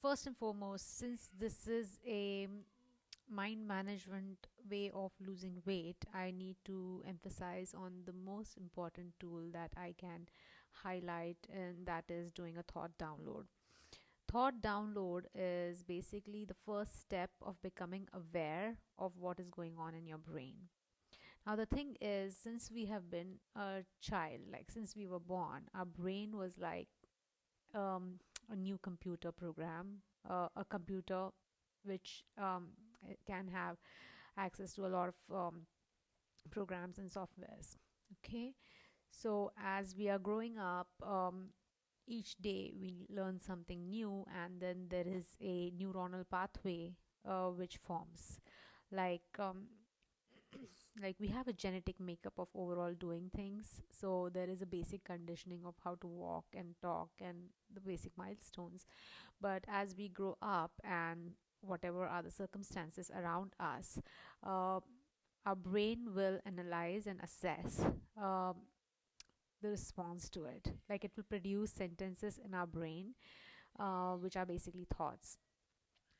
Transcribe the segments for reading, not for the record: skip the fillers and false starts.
first and foremost, since this is a mind management way of losing weight, I need to emphasize on the most important tool that I can highlight, and that is doing a thought download. Thought download is basically the first step of becoming aware of what is going on in your brain. Now, the thing is, since we have been a child, like since we were born, our brain was like um, a new computer program, a computer which it can have access to a lot of programs and softwares. Okay, so as we are growing up, each day we learn something new, and then there is a neuronal pathway which forms. Like like we have a genetic makeup of overall doing things, so there is a basic conditioning of how to walk and talk and the basic milestones. But as we grow up and whatever are the circumstances around us, uh, our brain will analyze and assess the response to it. Like it will produce sentences in our brain, which are basically thoughts.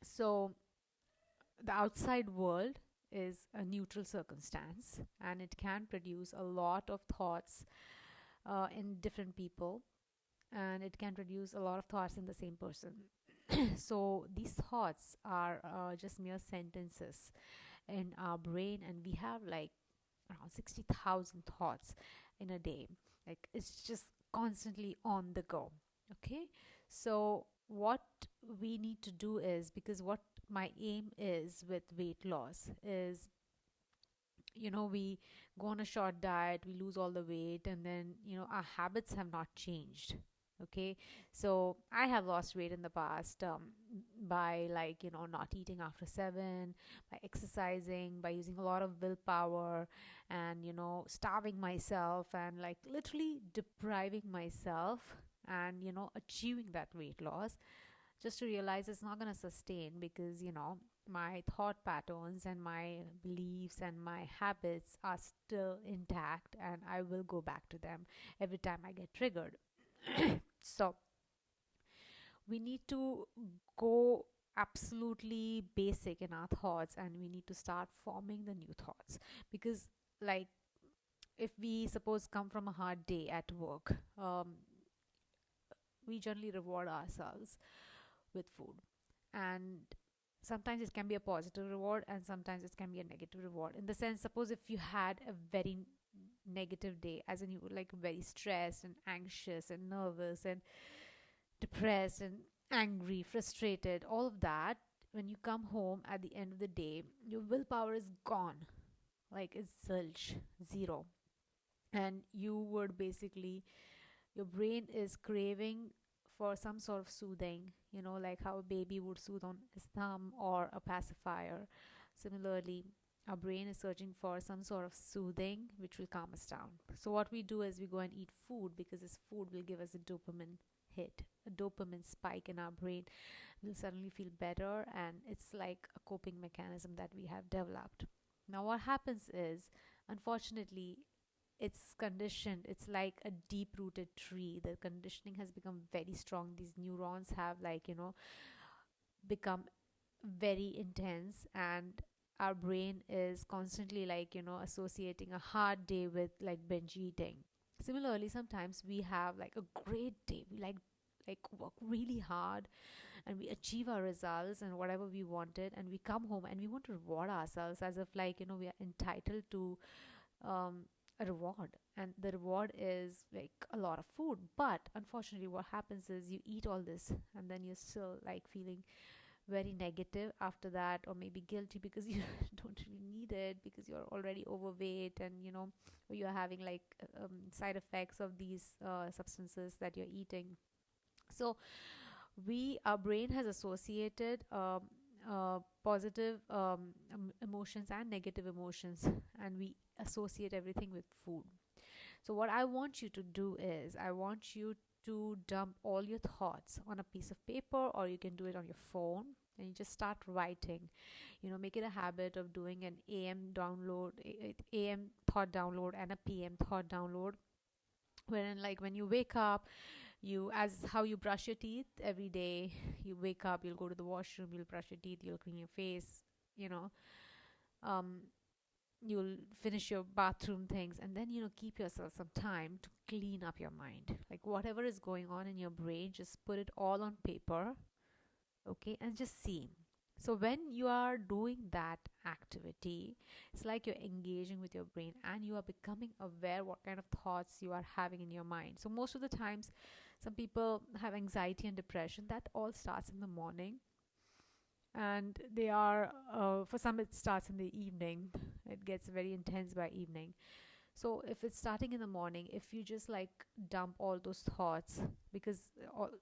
So the outside world is a neutral circumstance, and it can produce a lot of thoughts in different people, and it can produce a lot of thoughts in the same person. So these thoughts are just mere sentences in our brain, and we have like around 60,000 thoughts in a day. Like it's just constantly on the go. Okay, so what we need to do is, because what my aim is with weight loss is, we go on a short diet, we lose all the weight, and then our habits have not changed. Okay, so I have lost weight in the past, by like not eating after 7, by exercising, by using a lot of willpower, and starving myself and like literally depriving myself, and achieving that weight loss, just to realize it's not going to sustain, because my thought patterns and my beliefs and my habits are still intact, and I will go back to them every time I get triggered. So we need to go absolutely basic in our thoughts, and we need to start forming the new thoughts. Because like if we suppose come from a hard day at work, we generally reward ourselves with food, and sometimes it can be a positive reward and sometimes it can be a negative reward. In the sense, suppose if you had a very negative day, as in you were like very stressed and anxious and nervous and depressed and angry, frustrated, all of that, when you come home at the end of the day, your willpower is gone, like it's zilch, zero. And you would basically, your brain is craving for some sort of soothing, like how a baby would soothe on his thumb or a pacifier. Similarly, our brain is searching for some sort of soothing which will calm us down. So, what we do is we go and eat food, because this food will give us a dopamine hit, a dopamine spike in our brain. We'll suddenly feel better, and it's like a coping mechanism that we have developed. Now, what happens is, unfortunately, it's conditioned. It's like a deep rooted tree. The conditioning has become very strong. These neurons have like become very intense, and our brain is constantly like associating a hard day with like binge eating. Similarly, sometimes we have like a great day, we like work really hard, and we achieve our results and whatever we wanted, and we come home and we want to reward ourselves as if like we are entitled to um, a reward, and the reward is like a lot of food. But unfortunately, what happens is you eat all this, and then you're still like feeling very negative after that, or maybe guilty because you don't really need it, because you're already overweight, and or you're having like side effects of these substances that you're eating. So our brain has associated positive emotions and negative emotions, and we associate everything with food. So what I want you to do is, I want you to dump all your thoughts on a piece of paper, or you can do it on your phone, and you just start writing. Make it a habit of doing an AM thought download and a PM thought download, wherein like when you wake up, You, as how you brush your teeth every day, you wake up, you'll go to the washroom, you'll brush your teeth, you'll clean your face, you know, um, you'll finish your bathroom things, and then, keep yourself some time to clean up your mind. Like whatever is going on in your brain, just put it all on paper, okay, and just see. So when you are doing that activity, it's like you're engaging with your brain and you are becoming aware what kind of thoughts you are having in your mind. So most of the times, some people have anxiety and depression. That all starts in the morning, and they are for some it starts in the evening. It gets very intense by evening. So if it's starting in the morning, if you just like dump all those thoughts, because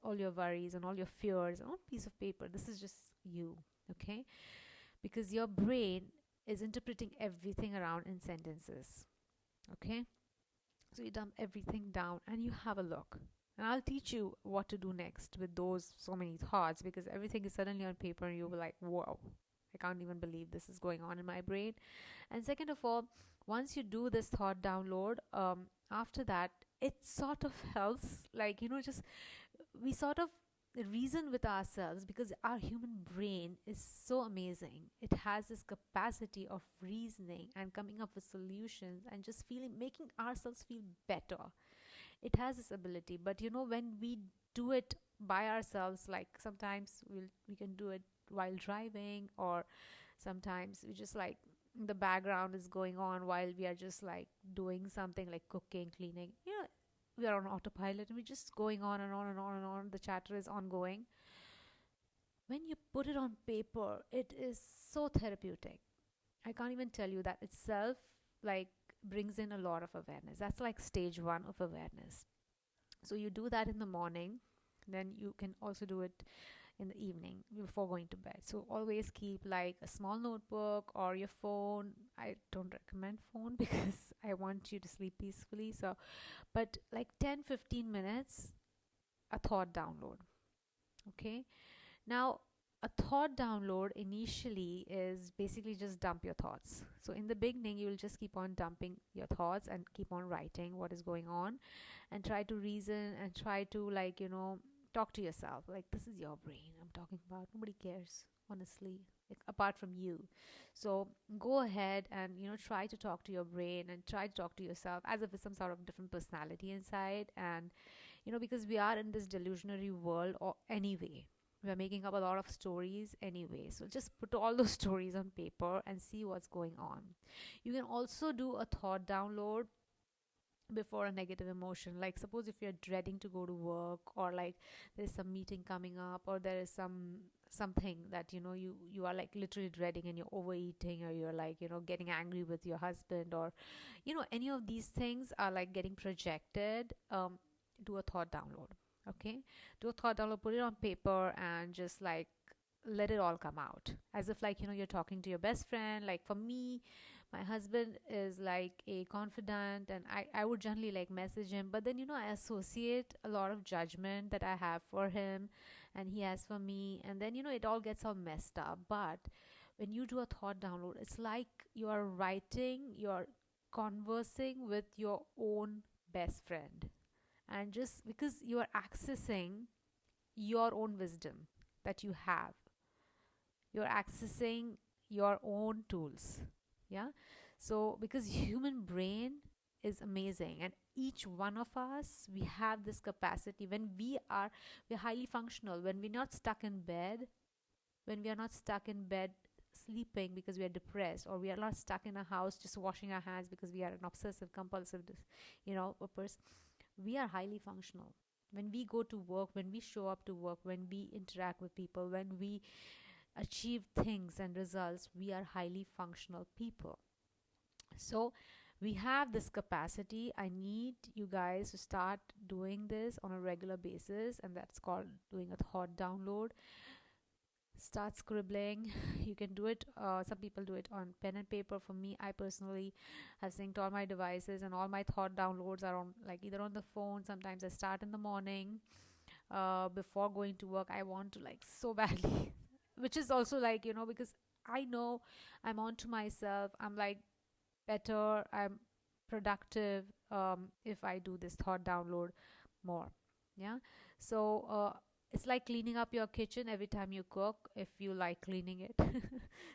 all your worries and all your fears on a piece of paper, this is just you, okay? Because your brain is interpreting everything around in sentences, okay? So you dump everything down and you have a look. And I'll teach you what to do next with those so many thoughts, because everything is suddenly on paper and you'll be like, whoa, I can't even believe this is going on in my brain. And second of all, once you do this thought download, after that, it sort of helps, like, just we sort of reason with ourselves, because our human brain is so amazing. It has this capacity of reasoning and coming up with solutions and just feeling, making ourselves feel better. It has this ability. But when we do it by ourselves, like sometimes we can do it while driving, or sometimes we just like the background is going on while we are just like doing something like cooking, cleaning, we are on autopilot and we're just going on and on and on and on, the chatter is ongoing. When you put it on paper, it is so therapeutic. I can't even tell you, that itself like brings in a lot of awareness. That's like stage 1 of awareness. So you do that in the morning, then you can also do it in the evening before going to bed. So always keep like a small notebook or your phone. I don't recommend phone because I want you to sleep peacefully. So, but like 10-15 minutes, a thought download. Okay. Now, a thought download initially is basically just dump your thoughts. So in the beginning, you will just keep on dumping your thoughts and keep on writing what is going on, and try to reason and try to like, talk to yourself. Like, this is your brain I'm talking about. Nobody cares, honestly, like apart from you. So go ahead and, try to talk to your brain and try to talk to yourself as if it's some sort of different personality inside. And, because we are in this delusionary world or anyway, we are making up a lot of stories anyway. So just put all those stories on paper and see what's going on. You can also do a thought download before a negative emotion. Like, suppose if you're dreading to go to work, or like there's some meeting coming up, or there is something that you are like literally dreading, and you're overeating, or you're like getting angry with your husband, or any of these things are like getting projected. Do a thought download. Okay, do a thought download, put it on paper, and just like let it all come out, as if like you're talking to your best friend. Like for me, my husband is like a confidant, and I would generally like message him, but then I associate a lot of judgment that I have for him and he has for me, and then it all gets all messed up. But when you do a thought download, it's like you are writing, you're conversing with your own best friend, and just because you are accessing your own wisdom that you have, you're accessing your own tools. Yeah. So because human brain is amazing, and each one of us, we have this capacity. When we're highly functional, when we're not stuck in bed, when we are not stuck in bed sleeping because we are depressed, or we are not stuck in a house just washing our hands because we are an obsessive compulsive a person, we are highly functional. When we go to work, when we show up to work, when we interact with people, when we achieve things and results, we are highly functional people. So we have this capacity. I need you guys to start doing this on a regular basis, and that's called doing a thought download. Start scribbling. You can do it, some people do it on pen and paper. For me, I personally have synced all my devices, and all my thought downloads are on like either on the phone. Sometimes I start in the morning, before going to work. I want to like so badly which is also like because I know I'm on to myself. I'm like better, I'm productive, if I do this thought download more. Yeah. So it's like cleaning up your kitchen every time you cook, if you like cleaning it.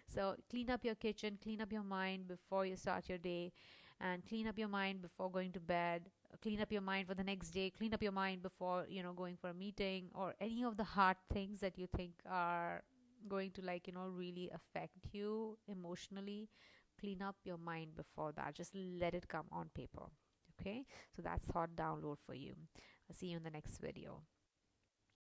So clean up your kitchen, clean up your mind before you start your day, and clean up your mind before going to bed. Clean up your mind for the next day. Clean up your mind before, going for a meeting or any of the hard things that you think are going to, like, really affect you emotionally. Clean up your mind before that. Just let it come on paper. Okay. So that's thought download for you. I'll see you in the next video.